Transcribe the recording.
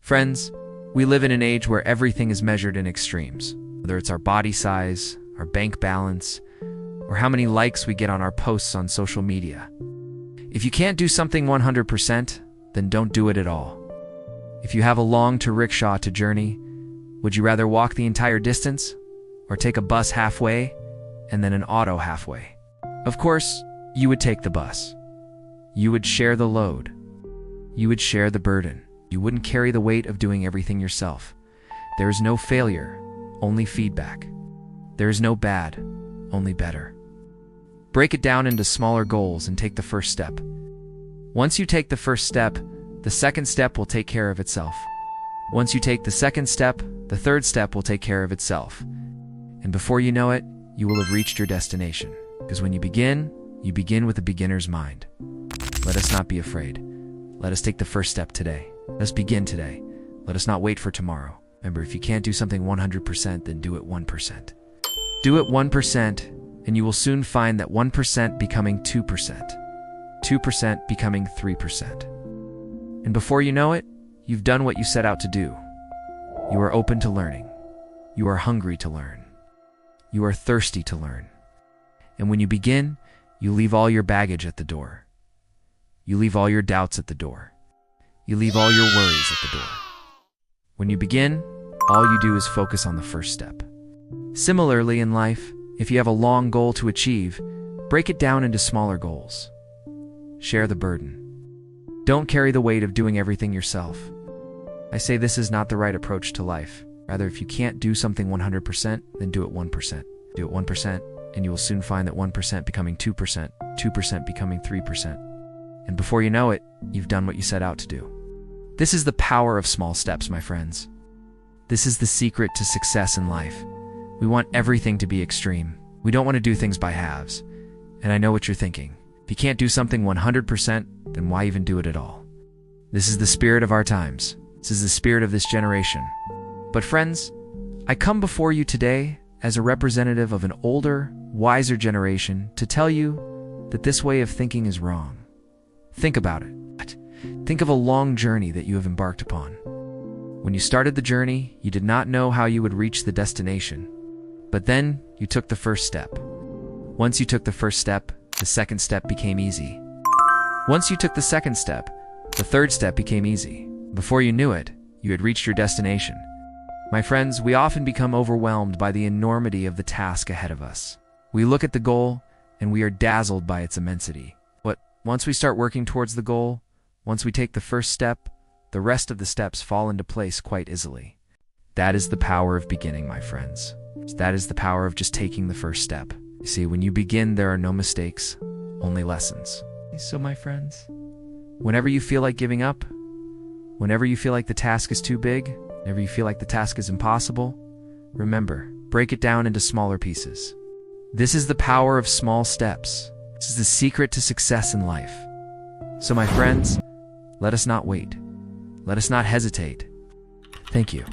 Friends, we live in an age where everything is measured in extremes, whether it's our body size, our bank balance, or how many likes we get on our posts on social media. If you can't do something 100%, then don't do it at all. If you have a long to rickshaw to journey, would you rather walk the entire distance or take a bus halfway and then an auto halfway? Of course, you would take the bus. You would share the load. You would share the burden. You wouldn't carry the weight of doing everything yourself. There is no failure, only feedback. There is no bad, only better. Break it down into smaller goals and take the first step. Once you take the first step, the second step will take care of itself. Once you take the second step, the third step will take care of itself. And before you know it, you will have reached your destination. Because when you begin with a beginner's mind. Let us not be afraid. Let us take the first step today. Let us begin today. Let us not wait for tomorrow. Remember, if you can't do something 100%, then do it 1%. Do it 1%, and you will soon find that 1% becoming 2%, 2% becoming 3%. And before you know it, you've done what you set out to do. You are open to learning. You are hungry to learn. You are thirsty to learn. And when you begin, you leave all your baggage at the door. You leave all your doubts at the door. You leave all your worries at the door. When you begin, all you do is focus on the first step. Similarly in life, if you have a long goal to achieve, break it down into smaller goals. Share the burden. Don't carry the weight of doing everything yourself. I say this is not the right approach to life. Rather, if you can't do something 100%, then do it 1%. Do it 1%, and you will soon find that 1% becoming 2%, 2% becoming 3%. And before you know it, you've done what you set out to do. This is the power of small steps, my friends. This is the secret to success in life. We want everything to be extreme. We don't want to do things by halves. And I know what you're thinking. If you can't do something 100%, then why even do it at all? This is the spirit of our times. This is the spirit of this generation. But friends, I come before you today as a representative of an older, wiser generation to tell you that this way of thinking is wrong. Think about it. Think of a long journey that you have embarked upon. When you started the journey, you did not know how you would reach the destination. But then, you took the first step. Once you took the first step, the second step became easy. Once you took the second step, the third step became easy. Before you knew it, you had reached your destination. My friends, we often become overwhelmed by the enormity of the task ahead of us. We look at the goal, and we are dazzled by its immensity. But once we start working towards the goal, once we take the first step, the rest of the steps fall into place quite easily. That is the power of beginning, my friends. That is the power of just taking the first step. You see, when you begin, there are no mistakes, only lessons. So, my friends, whenever you feel like giving up, whenever you feel like the task is too big, whenever you feel like the task is impossible, remember, break it down into smaller pieces. This is the power of small steps. This is the secret to success in life. So, my friends, let us not wait. Let us not hesitate. Thank you.